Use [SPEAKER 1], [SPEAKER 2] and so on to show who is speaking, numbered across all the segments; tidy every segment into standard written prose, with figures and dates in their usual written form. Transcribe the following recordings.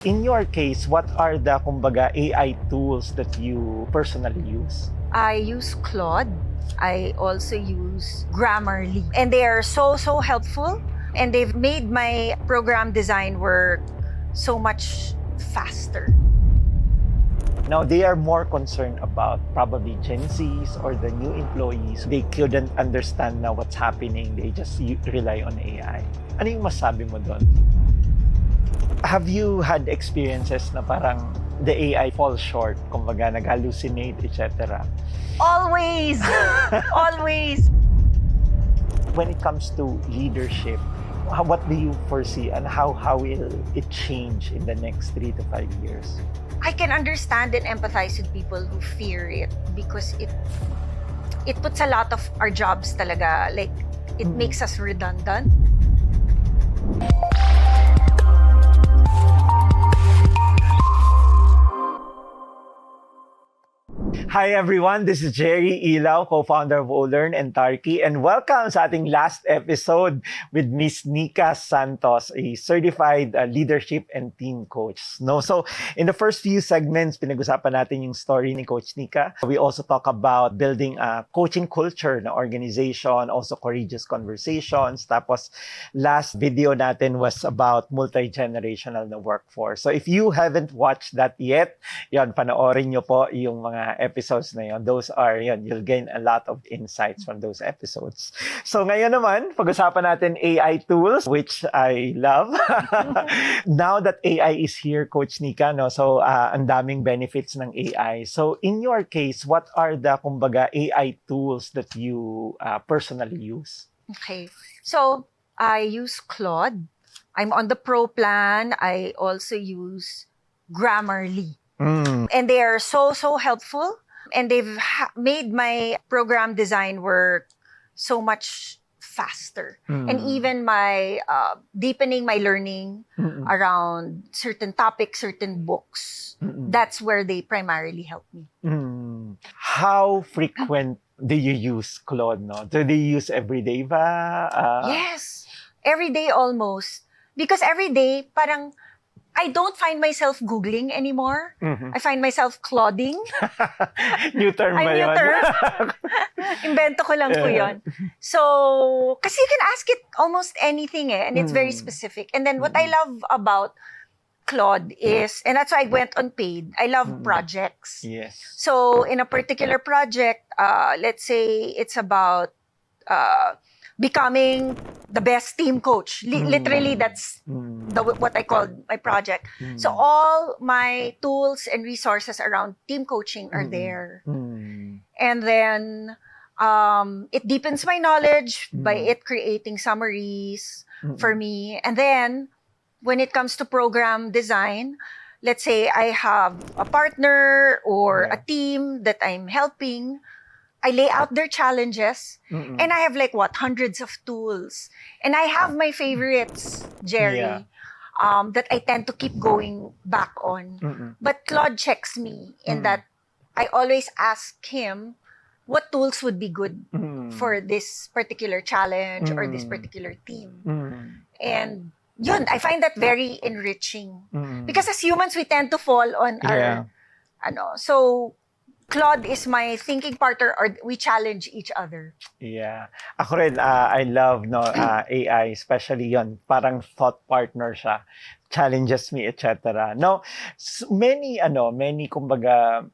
[SPEAKER 1] In your case, what are the kumbaga AI tools that you personally use?
[SPEAKER 2] I use Claude. I also use Grammarly. And they are so helpful. And they've made my program design work so much faster.
[SPEAKER 1] Now, they are more concerned about probably Gen Zs or the new employees. They couldn't understand now what's happening. They just rely on AI. Ano yung masabi mo doon? Have you had experiences na parang the AI falls short, kumbaga nag-hallucinate, etc.?
[SPEAKER 2] Always! Always!
[SPEAKER 1] When it comes to leadership, what do you foresee and how will it change in the next 3 to 5 years?
[SPEAKER 2] I can understand and empathize with people who fear it because it puts a lot of our jobs talaga, like, it makes us redundant.
[SPEAKER 1] Hi everyone, this is Jerry Ilaw, co-founder of Olern and and welcome sa ating last episode with Miss Nikka Santos, a certified leadership and team coach. No, so in the first few segments, pinag-usapan natin yung story ni Coach Nikka. We also talk about building a coaching culture na organization, also courageous conversations. Tapos last video natin was about multi-generational na workforce. So if you haven't watched that yet, yon, panoorin nyo po yung mga episodes na yun. Those are, yun, you'll gain a lot of insights from those episodes. So ngayon naman, pag-usapan natin AI tools, which I love. Now that AI is here, Coach Nikka, no? So ang daming benefits ng AI. So in your case, what are the, kumbaga, AI tools that you personally use?
[SPEAKER 2] Okay. So, I use Claude. I'm on the Pro plan. I also use Grammarly. And they are so helpful. And they've made my program design work so much faster. And even my deepening my learning around certain topics, certain books. That's where they primarily help me.
[SPEAKER 1] How frequent do you use Claude? No? Do you use every day ba?
[SPEAKER 2] Yes. Every day almost. Because every day, parang I don't find myself Googling anymore. I find myself Clauding.
[SPEAKER 1] New term ba yun?
[SPEAKER 2] New term. Invento ko lang po yun. So, kasi you can ask it almost anything and it's very specific. And then what I love about Claude is, and that's why I went on paid, I love projects.
[SPEAKER 1] Yes.
[SPEAKER 2] So, in a particular project, let's say it's about becoming the best team coach. Literally, that's what I call my project. So all my tools and resources around team coaching are there. And then it deepens my knowledge by it creating summaries for me. And then when it comes to program design, let's say I have a partner or a team that I'm helping, I lay out their challenges, and I have hundreds of tools. And I have my favorites, Jerry, that I tend to keep going back on. But Claude checks me in that I always ask him what tools would be good for this particular challenge or this particular team. And yun, I find that very enriching. Because as humans, we tend to fall on our, so Claude is my thinking partner, or we challenge each other.
[SPEAKER 1] Yeah. Ako rin, I love AI, especially yon, parang thought partner siya. Challenges me, etc. No, many kumbaga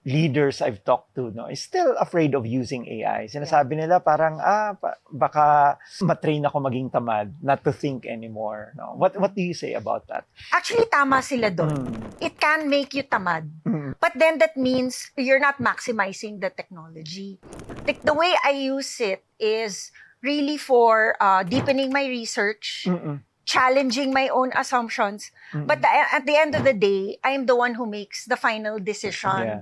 [SPEAKER 1] leaders I've talked to, no, is still afraid of using AI. Sinasabi nila parang baka matrain ako maging tamad, not to think anymore. No, what do you say about that?
[SPEAKER 2] Actually, tama sila doon. It can make you tamad, but then that means you're not maximizing the technology. Like, the way I use it is really for deepening my research. Challenging my own assumptions. But at the end of the day, I am the one who makes the final decision.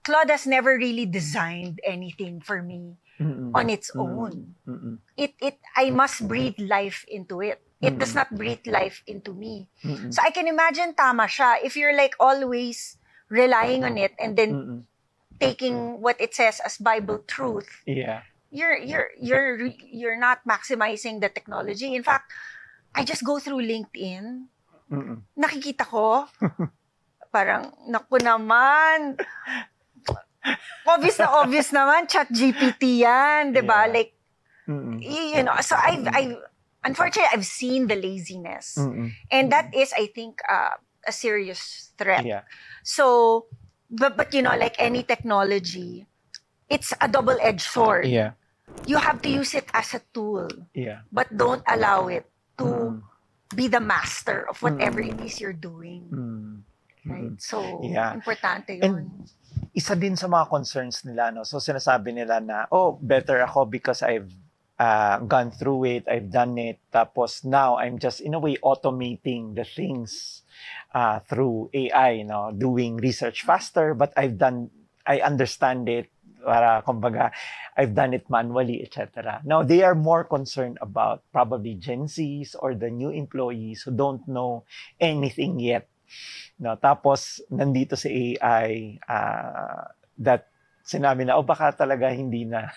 [SPEAKER 2] Claude has never really designed anything for me on its own. I must breathe life into it. It does not breathe life into me. So I can imagine tama siya if you're like always relying on it and then taking what it says as Bible truth. You're not maximizing the technology. In fact, I just go through LinkedIn nakikita ko, parang, naku naman, obvious naman, ChatGPT yan, di ba?
[SPEAKER 1] Yeah.
[SPEAKER 2] Like, you know, so unfortunately, I've seen the laziness. And that is, I think, a serious threat.
[SPEAKER 1] Yeah.
[SPEAKER 2] So, but you know, like any technology, it's a double-edged sword.
[SPEAKER 1] Yeah.
[SPEAKER 2] You have to use it as a tool,
[SPEAKER 1] Yeah.
[SPEAKER 2] but don't allow it to be the master of whatever it is you're doing. Right? So,
[SPEAKER 1] Yeah.
[SPEAKER 2] importante yun.
[SPEAKER 1] And isa din sa mga concerns nila, no? So, sinasabi nila na, oh, better ako because I've gone through it, I've done it, tapos now I'm just, in a way, automating the things through AI, no? Doing research faster, but I understand it, para, kumbaga, I've done it manually, etc. Now, they are more concerned about probably Gen Zs or the new employees who don't know anything yet. No, tapos, nandito si AI that sinabi na, baka talaga hindi na.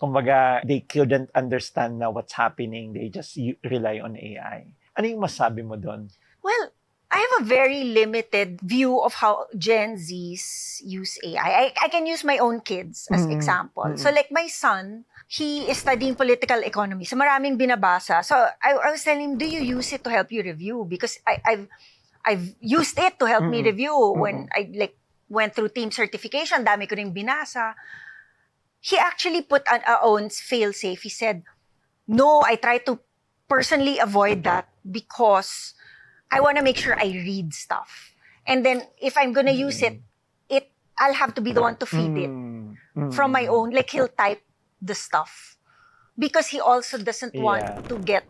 [SPEAKER 1] Kumbaga, they couldn't understand na what's happening. They just rely on AI. Ano yung masabi mo doon?
[SPEAKER 2] Well, I have a very limited view of how Gen Zs use AI. I can use my own kids as example. So like my son, he is studying political economy. So maraming binabasa. So I was telling him, do you use it to help you review? Because I've used it to help me review when I like went through team certification. Dami ko ring binasa. He actually put an own fail-safe. He said, no, I try to personally avoid that because I want to make sure I read stuff. And then if I'm going to use it, I'll have to be the one to feed it from my own. Like he'll type the stuff because he also doesn't want to get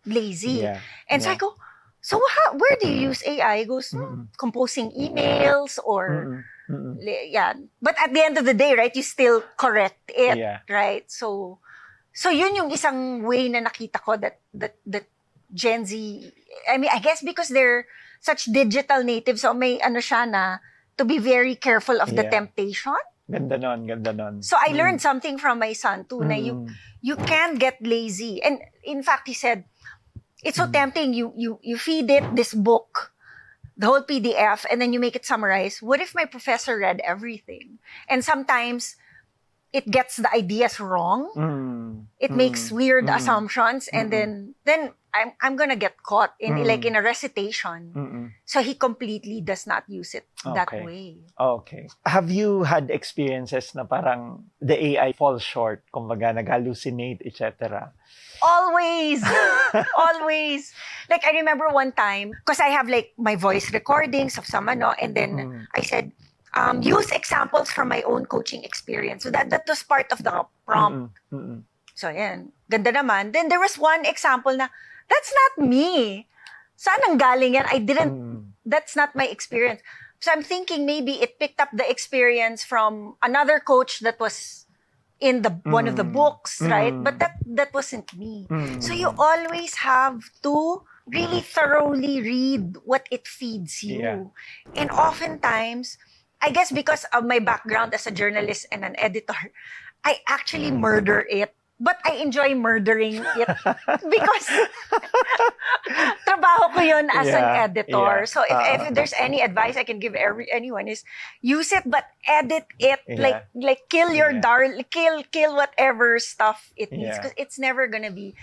[SPEAKER 2] lazy.
[SPEAKER 1] Yeah.
[SPEAKER 2] And so I go, so where do you use AI? He goes, composing emails or But at the end of the day, right, you still correct it, right? So yun yung isang way na nakita ko that Gen Z, I mean, I guess because they're such digital natives, so may ano siya na to be very careful of the temptation.
[SPEAKER 1] Ganda nun.
[SPEAKER 2] So I learned something from my son too, na you can get lazy. And in fact, he said, it's so tempting. You feed it this book, the whole PDF, and then you make it summarize. What if my professor read everything? And sometimes it gets the ideas wrong. It makes weird assumptions, and then I'm gonna get caught in like in a recitation. So he completely does not use it that way.
[SPEAKER 1] Okay. Have you had experiences na parang the AI falls short, kumbaga nag-hallucinate, etc.?
[SPEAKER 2] Always. Like I remember one time, because I have like my voice recordings of some ano, and then I said, use examples from my own coaching experience. So that was part of the prompt. So yan, ganda naman. Then there was one example na, that's not me. Saan ang galing yan? I didn't, that's not my experience. So I'm thinking maybe it picked up the experience from another coach that was in the one of the books, right? But that wasn't me. So you always have to really thoroughly read what it feeds you.
[SPEAKER 1] Yeah.
[SPEAKER 2] And oftentimes, I guess because of my background as a journalist and an editor, I actually murder it. But I enjoy murdering it because trabaho ko yun as an editor. So if there's any advice I can give anyone is use it, but edit it. Like kill your kill whatever stuff it needs, because it's never gonna be.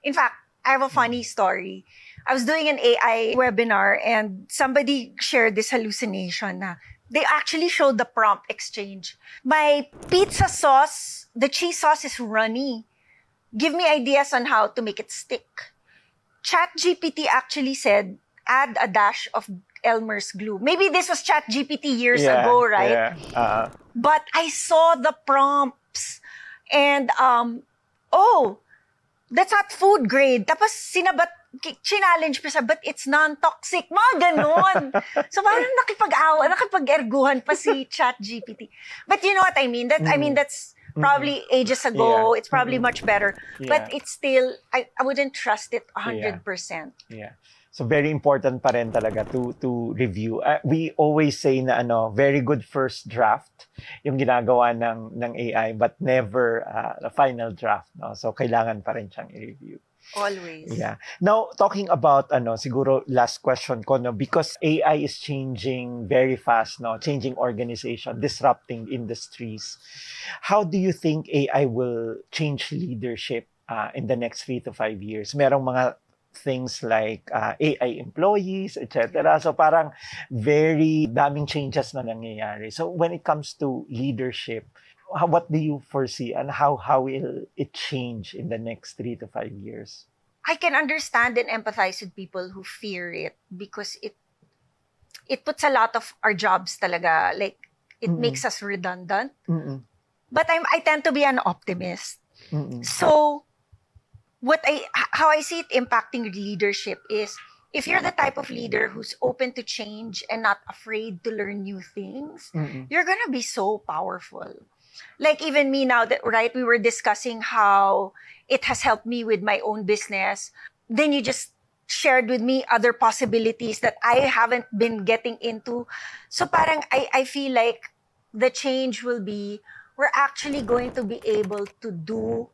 [SPEAKER 2] In fact, I have a funny story. I was doing an AI webinar and somebody shared this hallucination na they actually showed the prompt exchange. My pizza sauce, the cheese sauce is runny. Give me ideas on how to make it stick. ChatGPT actually said, add a dash of Elmer's glue. Maybe this was ChatGPT years ago, right?
[SPEAKER 1] Yeah.
[SPEAKER 2] But I saw the prompts and, that's not food grade. Tapos challenge pa siya, but it's non-toxic. Mga ganon. So parang nakipag-erguhan pa si ChatGPT. But you know what I mean? That's probably ages ago. It's probably much better. But it's still, I wouldn't trust it 100%.
[SPEAKER 1] Yeah. So very important pa rin talaga to review. We always say na very good first draft yung ginagawa ng AI, but never the final draft. No? So kailangan pa rin siyang i-review.
[SPEAKER 2] Always.
[SPEAKER 1] Yeah. Now, talking about siguro last question ko, no, because AI is changing very fast, no, changing organization, disrupting industries. How do you think AI will change leadership in the next 3 to 5 years? Merong mga things like AI employees, etc. So parang very daming changes na nangyayari. So when it comes to leadership, what do you foresee and how will it change in the next 3 to 5 years?
[SPEAKER 2] I can understand and empathize with people who fear it because it puts a lot of our jobs talaga, like it makes us redundant. But I tend to be an optimist. So how I see it impacting leadership is, if you're the type of leader who's open to change and not afraid to learn new things, you're gonna be so powerful. Like even me now, that right, we were discussing how it has helped me with my own business. Then you just shared with me other possibilities that I haven't been getting into. So parang I feel like the change will be, we're actually going to be able to do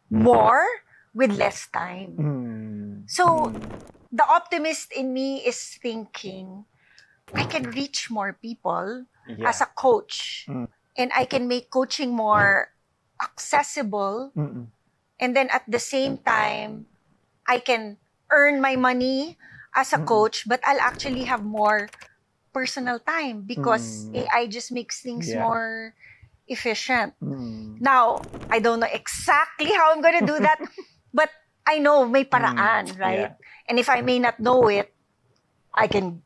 [SPEAKER 2] more with less time. So the optimist in me is thinking, I can reach more people as a coach. And I can make coaching more accessible. And then at the same time, I can earn my money as a coach, but I'll actually have more personal time because AI just makes things more efficient. Now, I don't know exactly how I'm going to do that, but I know may paraan, right? And if I may not know it, I can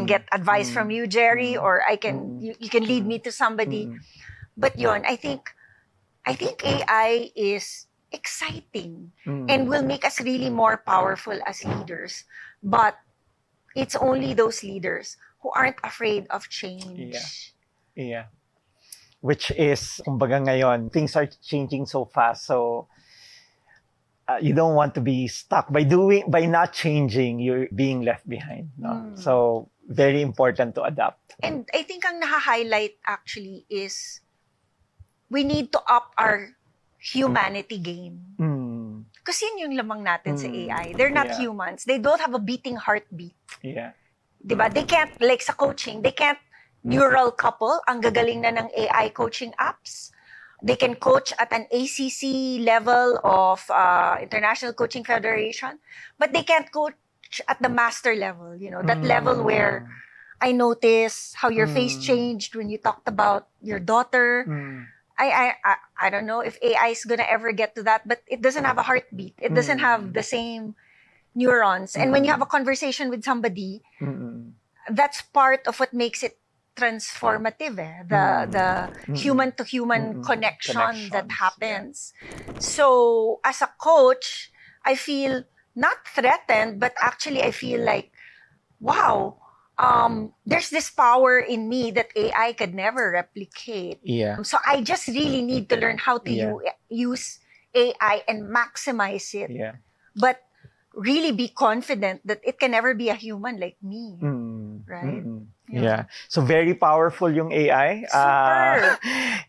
[SPEAKER 2] get advice from you, Jerry, or you can lead me to somebody. But yun, I think AI is exciting and will make us really more powerful as leaders. But it's only those leaders who aren't afraid of change.
[SPEAKER 1] Yeah. Which is, kumbaga ngayon, things are changing so fast. So you don't want to be stuck by not changing, you're being left behind. No? So very important to adapt.
[SPEAKER 2] And I think ang naha-highlight actually is we need to up our humanity game. Kasi yun yung lamang natin sa AI. They're not humans. They don't have a beating heartbeat.
[SPEAKER 1] Yeah.
[SPEAKER 2] Diba? They can't, like sa coaching, they can't neural couple. Ang gagaling na ng AI coaching apps. They can coach at an ACC level of International Coaching Federation, but they can't coach at the master level, that level where I notice how your face changed when you talked about your daughter. I don't know if AI is gonna ever get to that, but it doesn't have a heartbeat. It doesn't have the same neurons. And when you have a conversation with somebody, that's part of what makes it transformative. The human to human connection that happens. So as a coach, I feel not threatened, but actually I feel like, wow, there's this power in me that AI could never replicate. So I just really need to learn how to use AI and maximize it. But really be confident that it can never be a human like me. Right?
[SPEAKER 1] Yeah. So very powerful yung AI.
[SPEAKER 2] Super.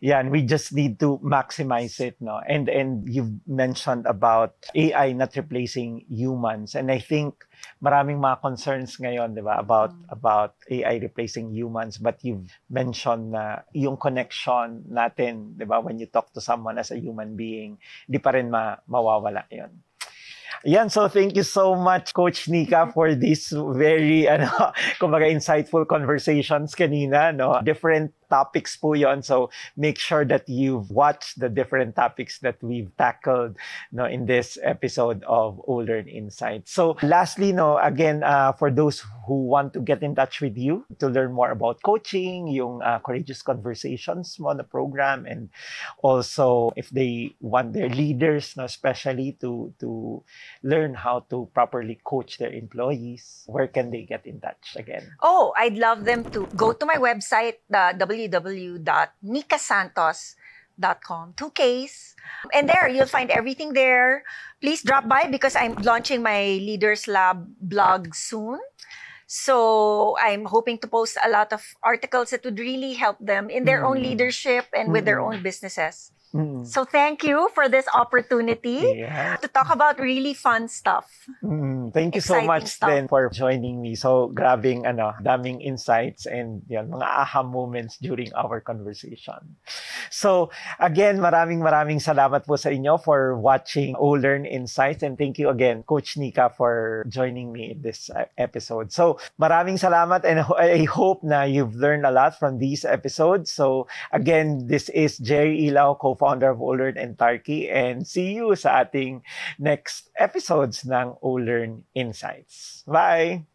[SPEAKER 1] And we just need to maximize it, no? And you've mentioned about AI not replacing humans. And I think maraming mga concerns ngayon, di ba, about AI replacing humans. But you've mentioned na yung connection natin, di ba, when you talk to someone as a human being, di pa rin mawawala yun. Yan, so thank you so much, Coach Nikka, for this very kumbaga insightful conversations kanina, no? Different topics po yon. So make sure that you've watched the different topics that we've tackled, no, in this episode of Olern Insights. So lastly, no, again, for those who want to get in touch with you to learn more about coaching, yung Courageous Conversations mo na program, and also if they want their leaders, no, especially to learn how to properly coach their employees, where can they get in touch again?
[SPEAKER 2] Oh, I'd love them to go to my website, www.nikkasantos.com, 2 Ks. And there, you'll find everything there. Please drop by because I'm launching my Leaders Lab blog soon. So I'm hoping to post a lot of articles that would really help them in their own leadership and with their own businesses. So thank you for this opportunity
[SPEAKER 1] Yeah.
[SPEAKER 2] to talk about really fun stuff.
[SPEAKER 1] Thank you so
[SPEAKER 2] Exciting
[SPEAKER 1] much
[SPEAKER 2] stuff.
[SPEAKER 1] then for joining me. So, grabing daming insights and yan, mga aha moments during our conversation. So, again, maraming salamat po sa inyo for watching Olern Insights, and thank you again, Coach Nikka, for joining me in this episode. So, maraming salamat, and I hope na you've learned a lot from these episodes. So, again, this is Jerry Ilaw, co-founder of Olern and Tarky, and see you sa ating next episodes ng Olern Insights. Bye!